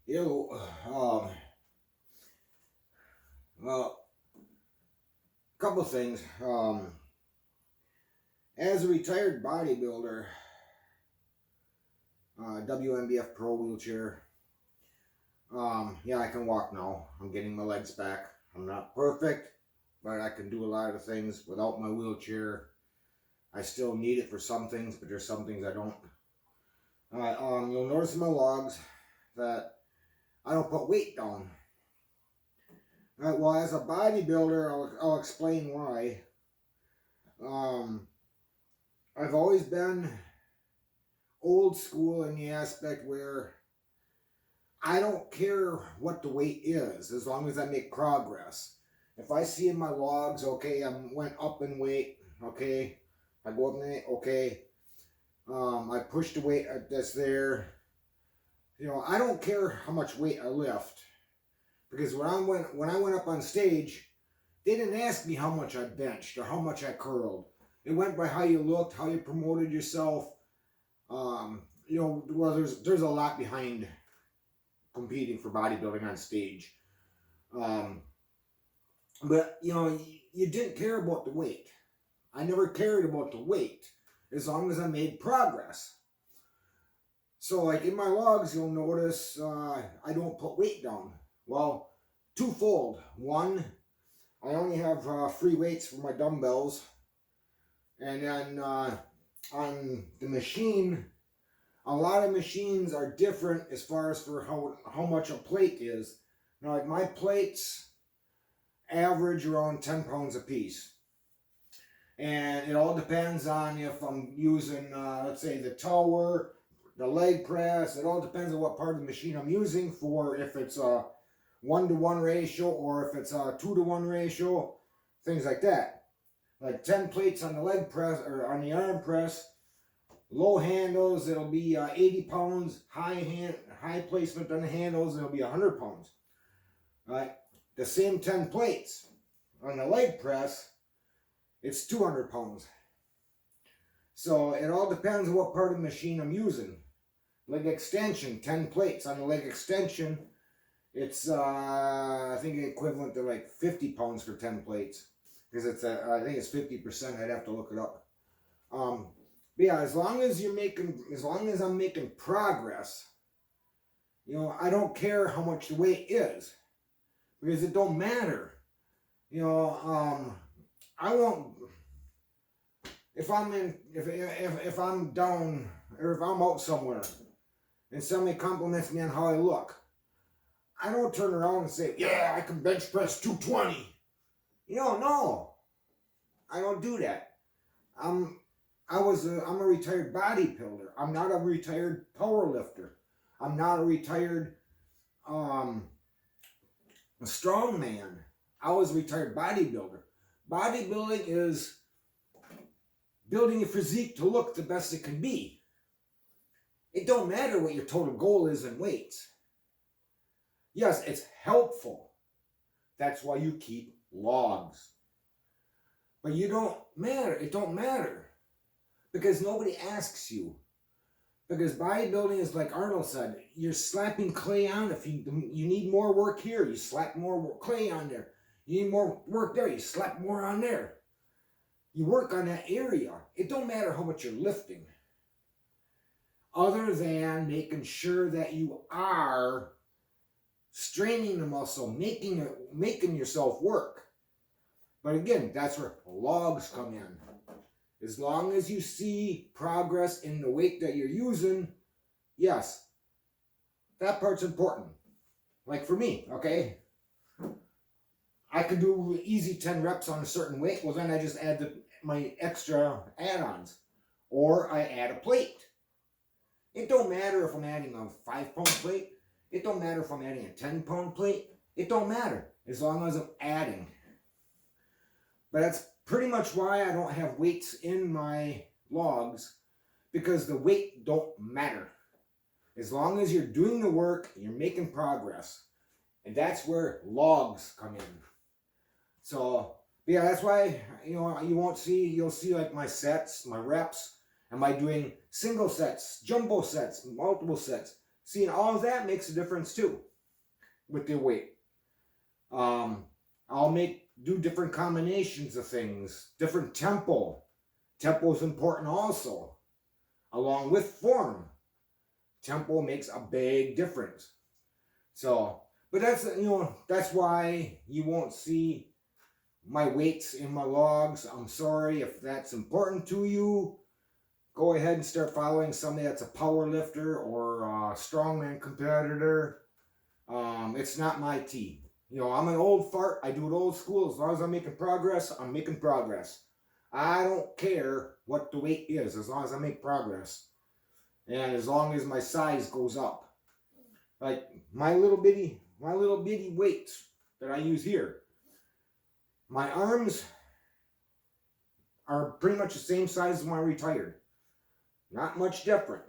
You know, well, a couple of things. As a retired bodybuilder, WMBF Pro wheelchair. Yeah, I can walk now. I'm getting my legs back. I'm not perfect, but I can do a lot of things without my wheelchair. I still need it for some things, but there's some things I don't. You'll notice in my logs that I don't put weight down. Well, as a bodybuilder, I'll explain why. Um, I've always been old school in the aspect where I don't care what the weight is as long as I make progress. If I see in my logs, okay, I went up in weight, okay, I go up in weight, okay, I pushed the weight that's there. I don't care how much weight I lift because when I went up on stage, they didn't ask me how much I benched or how much I curled. It went by how you looked, how you promoted yourself. Well, there's a lot behind competing for bodybuilding on stage. But you didn't care about the weight. I never cared about the weight as long as I made progress. So like in my logs, you'll notice I don't put weight down. Well, twofold. One, I only have free weights for my dumbbells. And then on the machine, a lot of machines are different as far as for how much a plate is. Now, like my plates average around 10 pounds a piece. And it all depends on if I'm using, let's say, the tower, the leg press. It all depends on what part of the machine I'm using for if it's a 1-to-1 ratio or if it's a 2-to-1 ratio, things like that. Like 10 plates on the leg press or on the arm press. Low handles, it'll be 80 pounds. High placement on the handles, it'll be 100 pounds. Right? The same 10 plates on the leg press, it's 200 pounds. So it all depends on what part of the machine I'm using. Leg extension, 10 plates on the leg extension, it's I think equivalent to like 50 pounds for 10 plates. Because I think it's 50%. I'd have to look it up. But yeah, as long as I'm making progress, I don't care how much the weight is, because it don't matter. I won't. If I'm down or if I'm out somewhere, and somebody compliments me on how I look, I don't turn around and say, "Yeah, I can bench press 220." No, I don't do that. I'm a retired bodybuilder. I'm not a retired power lifter. I'm not a retired strongman. I was a retired bodybuilder. Bodybuilding is building your physique to look the best it can be. It don't matter what your total goal is in weights. Yes, it's helpful. That's why you keep logs. But it don't matter. Because nobody asks you. Because bodybuilding is like Arnold said, you're slapping clay on. If you need more work here, you slap more clay on there. You need more work there, you slap more on there. You work on that area. It don't matter how much you're lifting. Other than making sure that you are straining the muscle, making yourself work. But again, that's where logs come in. As long as you see progress in the weight that you're using, yes, that part's important. Like for me, okay? I could do easy 10 reps on a certain weight. Well, then I just add my extra add-ons. Or I add a plate. It don't matter if I'm adding a 5-pound plate. It don't matter if I'm adding a 10-pound plate. It don't matter as long as I'm adding. But that's pretty much why I don't have weights in my logs, because the weight don't matter. As long as you're doing the work, you're making progress. And that's where logs come in. So, yeah, that's why, you'll see like my sets, my reps. Am I doing single sets, jumbo sets, multiple sets, See, and all of that makes a difference too with your weight. I'll do different combinations of things, different tempo. Tempo is important also, along with form. Tempo makes a big difference. So, but that's why you won't see my weights in my logs. I'm sorry if that's important to you. Go ahead and start following somebody that's a power lifter or a strongman competitor. It's not my tea. I'm an old fart. I do it old school. As long as I'm making progress, I'm making progress. I don't care what the weight is, as long as I make progress. And as long as my size goes up. Like my little bitty weights that I use here. My arms are pretty much the same size as when I retired. Not much different.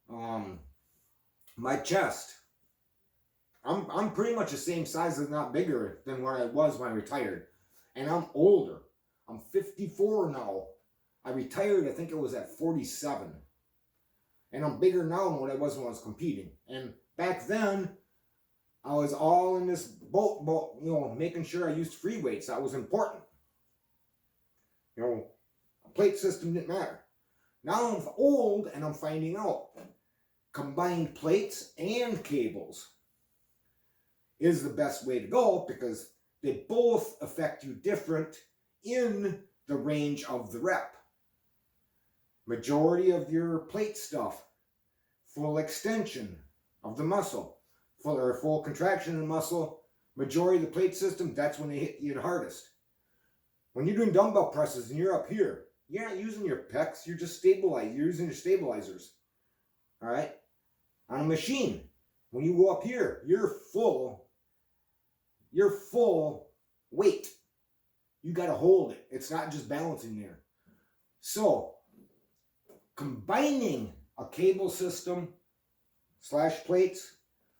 My chest, I'm pretty much the same size, if not bigger, than what I was when I retired. And I'm older. I'm 54 now. I retired, I think it was at 47. And I'm bigger now than what I was when I was competing. And back then, I was all in this boat, making sure I used free weights. That was important. A plate system didn't matter. Now I'm old and I'm finding out combined plates and cables is the best way to go, because they both affect you different in the range of the rep. Majority of your plate stuff, full extension of the muscle, full contraction of the muscle, majority of the plate system, that's when they hit you the hardest. When you're doing dumbbell presses and you're up here, you're not using your pecs, you're just stabilizing. You're using your stabilizers. All right? On a machine, when you go up here, you're full weight. You got to hold it. It's not just balancing there. So, combining a cable system / plates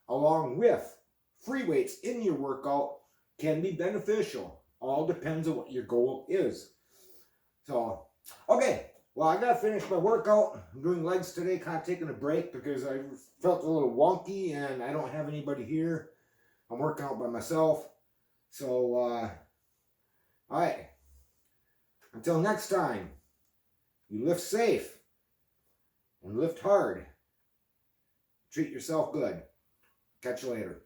along with free weights in your workout can be beneficial. All depends on what your goal is. So, okay, well, I gotta finish my workout. I'm doing legs today, kind of taking a break because I felt a little wonky and I don't have anybody here. I'm working out by myself. So, all right. Until next time, you lift safe and lift hard. Treat yourself good. Catch you later.